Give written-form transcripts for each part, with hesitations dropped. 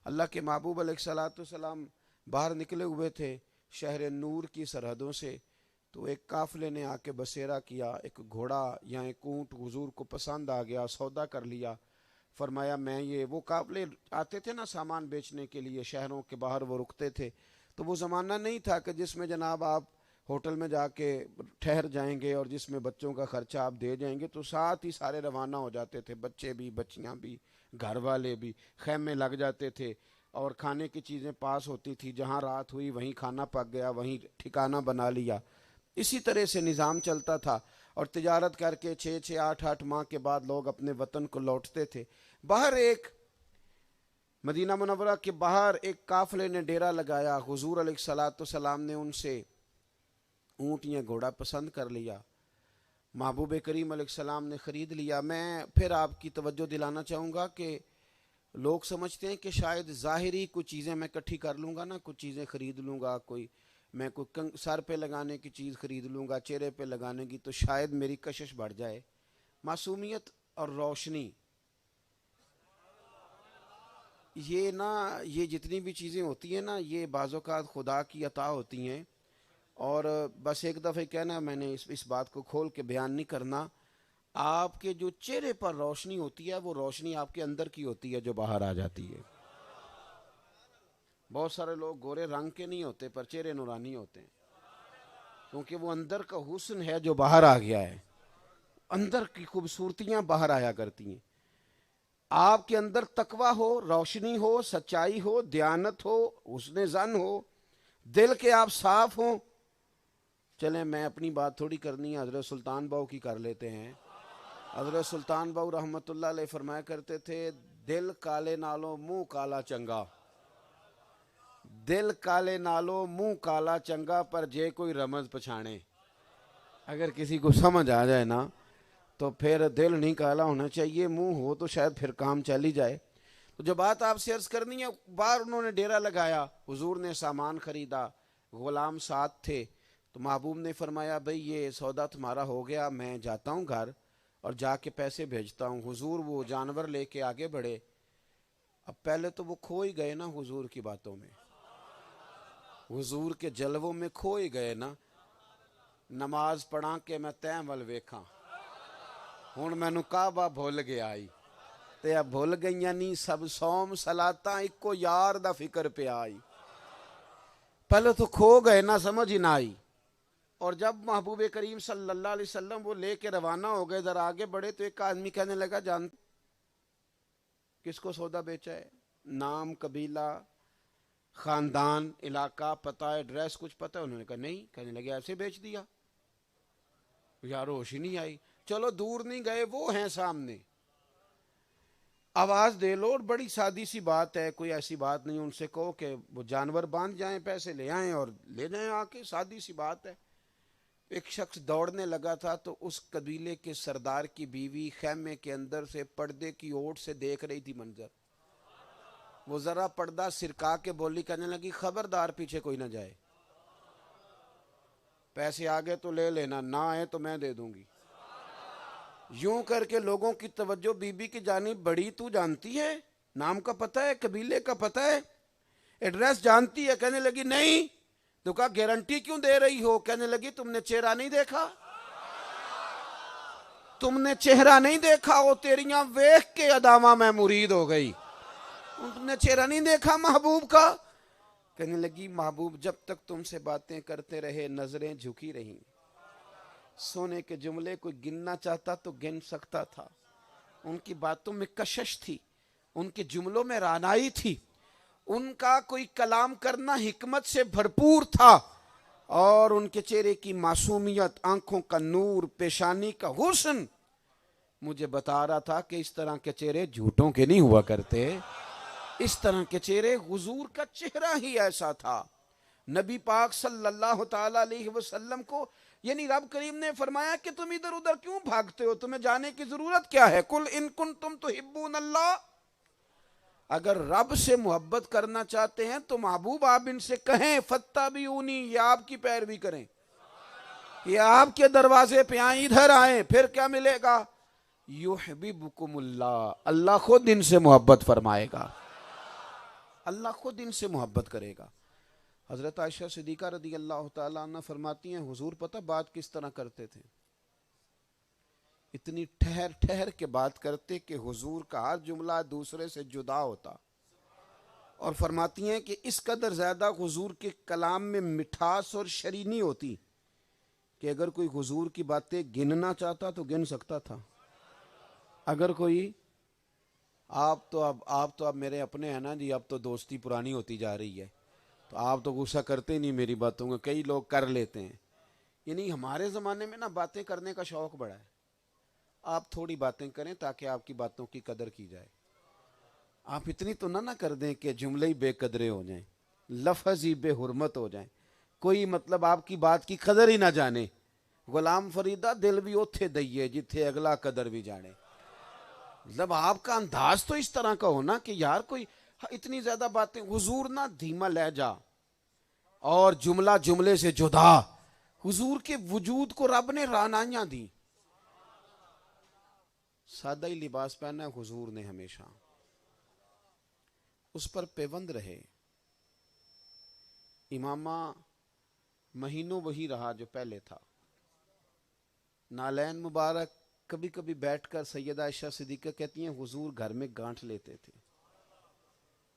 اللہ کے محبوب علیہ الصلوۃ والسلام باہر نکلے ہوئے تھے شہر نور کی سرحدوں سے، تو ایک قافلے نے آ کے بسیرا کیا، ایک گھوڑا یا ایک اونٹ حضور کو پسند آ گیا، سودا کر لیا۔ فرمایا میں یہ، وہ قافلے آتے تھے نا سامان بیچنے کے لیے، شہروں کے باہر وہ رکتے تھے، تو وہ زمانہ نہیں تھا کہ جس میں جناب آپ ہوٹل میں جا کے ٹھہر جائیں گے اور جس میں بچوں کا خرچہ آپ دے جائیں گے، تو ساتھ ہی سارے روانہ ہو جاتے تھے، بچے بھی، بچیاں بھی، گھر والے بھی، خیمے لگ جاتے تھے اور کھانے کی چیزیں پاس ہوتی تھی، جہاں رات ہوئی وہیں کھانا پک گیا، وہیں ٹھکانہ بنا لیا۔ اسی طرح سے نظام چلتا تھا، اور تجارت کر کے 6-8 ماہ کے بعد لوگ اپنے وطن کو لوٹتے تھے۔ باہر ایک مدینہ منورہ کے باہر ایک قافلے نے ڈیرا لگایا، حضور علیہ الصلوۃ والسلام نے ان سے اونٹ یا گھوڑا پسند کر لیا، محبوب کریم علیہ السلام نے خرید لیا۔ میں پھر آپ کی توجہ دلانا چاہوں گا کہ لوگ سمجھتے ہیں کہ شاید ظاہری کچھ چیزیں میں اکٹھی کر لوں گا نا، کچھ چیزیں خرید لوں گا، میں کوئی سر پہ لگانے کی چیز خرید لوں گا، چہرے پہ لگانے کی، تو شاید میری کشش بڑھ جائے۔ معصومیت اور روشنی، یہ جتنی بھی چیزیں ہوتی ہیں نا، یہ بعض اوقات خدا کی عطا ہوتی ہیں، اور بس ایک دفعہ کہنا، میں نے اس بات کو کھول کے بیان نہیں کرنا، آپ کے جو چہرے پر روشنی ہوتی ہے وہ روشنی آپ کے اندر کی ہوتی ہے جو باہر آ جاتی ہے۔ بہت سارے لوگ گورے رنگ کے نہیں ہوتے پر چہرے نورانی ہوتے ہیں، کیونکہ وہ اندر کا حسن ہے جو باہر آ گیا ہے، اندر کی خوبصورتیاں باہر آیا کرتی ہیں۔ آپ کے اندر تقویٰ ہو، روشنی ہو، سچائی ہو، دیانت ہو، حسن ظن ہو، دل کے آپ صاف ہوں۔ چلیں میں اپنی بات تھوڑی کرنی ہے، حضرت سلطان باؤ کی کر لیتے ہیں۔ حضرت سلطان باؤ رحمۃ اللہ علیہ فرمایا کرتے تھے، دل کالے نالوں منہ کالا چنگا، دل کالے نالوں منہ کالا چنگا، پر جے کوئی رمز پچھانے۔ اگر کسی کو سمجھ آ جائے نا تو پھر دل نہیں کالا ہونا چاہیے، منہ ہو تو شاید پھر کام چل ہی جائے۔ تو جو بات آپ سے عرض کرنی ہے، باہر انہوں نے ڈیرا لگایا، حضور نے سامان خریدا، غلام ساتھ تھے، تو محبوب نے فرمایا بھئی یہ سودا تمہارا ہو گیا، میں جاتا ہوں گھر اور جا کے پیسے بھیجتا ہوں۔ حضور وہ جانور لے کے آگے بڑھے۔ اب پہلے تو وہ کھو ہی گئے نا حضور کی باتوں میں، حضور کے جلووں میں کھو ہی گئے نا۔ نماز پڑھا کے میں تین ول ویکھاں، ہن مینوں کعبہ بھول گیا آئی، تے اب بھول گئیاں نہیں سب سوم صلاتاں، اکو یار دا فکر پہ آئی۔ پہلے تو کھو گئے نا، سمجھ ہی نہ آئی۔ اور جب محبوب کریم صلی اللہ علیہ وسلم وہ لے کے روانہ ہو گئے، ذرا آگے بڑھے، تو ایک آدمی کہنے لگا جان کس کو سودا بیچا ہے؟ نام، قبیلہ، خاندان، علاقہ، پتہ، ایڈریس کچھ پتہ؟ انہوں نے کہا نہیں۔ کہنے لگے ایسے بیچ دیا؟ یار ہوش ہی نہیں آئی۔ چلو دور نہیں گئے، وہ ہیں سامنے، آواز دے لو، اور بڑی سادی سی بات ہے، کوئی ایسی بات نہیں، ان سے کہو کہ وہ جانور باندھ جائیں، پیسے لے آئیں اور لے جائیں آ کے، سادی سی بات ہے۔ ایک شخص دوڑنے لگا تھا تو اس قبیلے کے سردار کی بیوی خیمے کے اندر سے پردے کی اوٹ سے دیکھ رہی تھی منظر، وہ ذرا پردہ سرکا کے بولی، کہنے لگی خبردار پیچھے کوئی نہ جائے، پیسے آگے تو لے لینا، نہ آئے تو میں دے دوں گی۔ یوں کر کے لوگوں کی توجہ بی بی کی جانب بڑی، تو جانتی ہے، نام کا پتہ ہے، قبیلے کا پتہ ہے، ایڈریس جانتی ہے؟ کہنے لگی نہیں۔ تو کہا گارنٹی کیوں دے رہی ہو؟ کہنے لگی تم نے چہرہ نہیں دیکھا، تم نے چہرہ نہیں دیکھا، وہ تیریاں ویکھ کے اداواں میں مرید ہو گئی، تم نے چہرہ نہیں دیکھا محبوب کا؟ کہنے لگی محبوب جب تک تم سے باتیں کرتے رہے نظریں جھکی رہیں، سونے کے جملے کوئی گننا چاہتا تو گن سکتا تھا، ان کی باتوں میں کشش تھی، ان کے جملوں میں رانائی تھی، ان کا کوئی کلام کرنا حکمت سے بھرپور تھا، اور ان کے چہرے کی معصومیت، آنکھوں کا نور، پیشانی کا حسن مجھے بتا رہا تھا کہ اس طرح کے چہرے جھوٹوں کے نہیں ہوا کرتے، اس طرح کے چہرے، حضور کا چہرہ ہی ایسا تھا۔ نبی پاک صلی اللہ تعالیٰ علیہ وسلم کو، یعنی رب کریم نے فرمایا کہ تم ادھر ادھر کیوں بھاگتے ہو، تمہیں جانے کی ضرورت کیا ہے؟ قل ان کنتم تحبون اللہ، اگر رب سے محبت کرنا چاہتے ہیں تو محبوب آپ ان سے کہیں فاتبعونی، یہ آپ کی پیروی کریں، یہ آپ کے دروازے پہ آئیں، ادھر آئیں، پھر کیا ملے گا؟ یحببکم اللہ، اللہ خود ان سے محبت فرمائے گا۔ اللہ خود ان سے محبت کرے گا۔ حضرت عائشہ صدیقہ رضی اللہ تعالیٰ عنہ فرماتی ہیں حضور پتہ بات کس طرح کرتے تھے؟ اتنی ٹھہر ٹھہر کے بات کرتے کہ حضور کا ہر جملہ دوسرے سے جدا ہوتا، اور فرماتی ہیں کہ اس قدر زیادہ حضور کے کلام میں مٹھاس اور شرینی ہوتی کہ اگر کوئی حضور کی باتیں گننا چاہتا تو گن سکتا تھا۔ اگر کوئی آپ تو اب میرے اپنے ہیں نا جی، اب تو دوستی پرانی ہوتی جا رہی ہے، تو آپ تو غصہ کرتے نہیں میری باتوں کا، کئی لوگ کر لیتے ہیں۔ یعنی ہمارے زمانے میں نا باتیں کرنے کا شوق بڑا ہے، آپ تھوڑی باتیں کریں تاکہ آپ کی باتوں کی قدر کی جائے۔ آپ اتنی تو نہ کر دیں کہ جملے ہی بے قدرے ہو جائیں، لفظ ہی بے حرمت ہو جائیں، کوئی مطلب آپ کی بات کی قدر ہی نہ جانے۔ غلام فریدہ دل بھی اوتھے دئیے جتھے اگلا قدر بھی جانے۔ مطلب آپ کا انداز تو اس طرح کا ہونا کہ یار کوئی اتنی زیادہ باتیں، حضور نہ دھیما لہجہ اور جملہ جملے سے جدا، حضور کے وجود کو رب نے رعنائیاں دی۔ سادہ ہی لباس پہنا ہے حضور نے ہمیشہ، اس پر پیوند رہے۔ امامہ مہینوں وہی رہا جو پہلے تھا۔ نالین مبارک کبھی کبھی بیٹھ کر سیدہ عائشہ صدیقہ کہتی ہیں حضور گھر میں گانٹھ لیتے تھے۔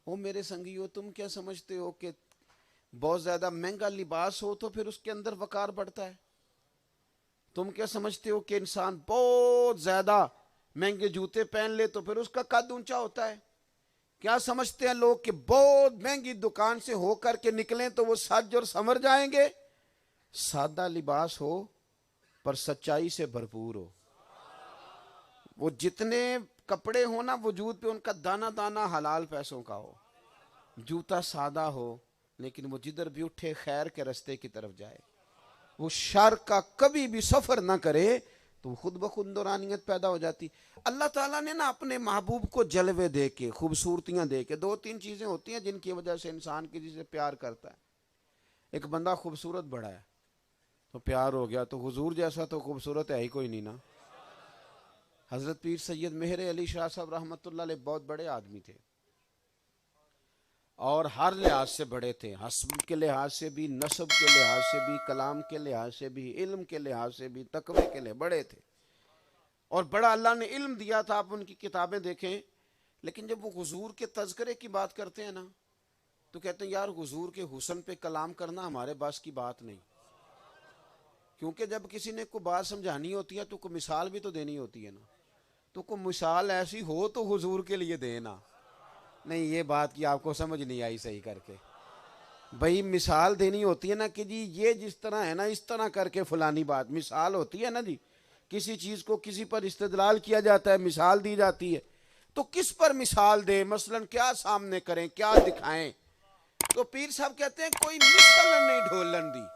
او میرے سنگیو، تم کیا سمجھتے ہو کہ بہت زیادہ مہنگا لباس ہو تو پھر اس کے اندر وقار بڑھتا ہے؟ تم کیا سمجھتے ہو کہ انسان بہت زیادہ مہنگے جوتے پہن لے تو پھر اس کا قد اونچا ہوتا ہے؟ کیا سمجھتے ہیں لوگ کہ بہت مہنگی دکان سے ہو کر کے نکلیں تو وہ سج اور سنور جائیں گے؟ سادہ لباس ہو پر سچائی سے بھرپور ہو، وہ جتنے کپڑے ہو نا وجود پہ ان کا دانہ دانہ حلال پیسوں کا ہو، جوتا سادہ ہو لیکن وہ جدھر بھی اٹھے خیر کے رستے کی طرف جائے، وہ شر کا کبھی بھی سفر نہ کرے، تو خود بخود نورانیت پیدا ہو جاتی۔ اللہ تعالیٰ نے نا اپنے محبوب کو جلوے دے کے، خوبصورتیاں دے کے، دو تین چیزیں ہوتی ہیں جن کی وجہ سے انسان کسی سے پیار کرتا ہے۔ ایک بندہ خوبصورت بڑا ہے تو پیار ہو گیا، تو حضور جیسا تو خوبصورت ہے ہی کوئی نہیں نا۔ حضرت پیر سید مہر علی شاہ صاحب رحمۃ اللہ علیہ بہت بڑے آدمی تھے اور ہر لحاظ سے بڑے تھے، حسب کے لحاظ سے بھی، نسب کے لحاظ سے بھی، کلام کے لحاظ سے بھی، علم کے لحاظ سے بھی، تقوی کے لحاظ بڑے تھے، اور بڑا اللہ نے علم دیا تھا۔ آپ ان کی کتابیں دیکھیں، لیکن جب وہ حضور کے تذکرے کی بات کرتے ہیں نا تو کہتے ہیں یار حضور کے حسن پہ کلام کرنا ہمارے بس کی بات نہیں، کیونکہ جب کسی نے کوئی بات سمجھانی ہوتی ہے تو کوئی مثال بھی تو دینی ہوتی ہے نا، تو کوئی مثال ایسی ہو تو حضور کے لیے دینا۔ نہیں، یہ بات کی آپ کو سمجھ نہیں آئی صحیح کر کے۔ بھئی مثال دینی ہوتی ہے نا کہ جی یہ جس طرح ہے نا اس طرح کر کے فلانی بات، مثال ہوتی ہے نا جی، کسی چیز کو کسی پر استدلال کیا جاتا ہے، مثال دی جاتی ہے، تو کس پر مثال دیں، مثلا کیا سامنے کریں، کیا دکھائیں؟ تو پیر صاحب کہتے ہیں کوئی مثل نہیں ڈھولن دی۔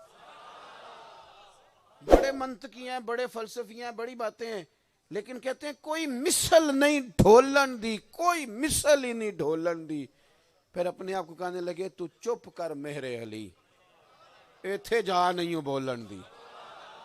بڑے منطقی ہیں، بڑے فلسفی ہیں، بڑی باتیں ہیں، لیکن کہتے ہیں کوئی مثل نہیں ڈھولن دی، کوئی مثل ہی نہیں ڈھولن دی۔ پھر اپنے آپ کو کہنے لگے تو چپ کر مہر علی، ایتھے جا نہیں ہو بولن دی۔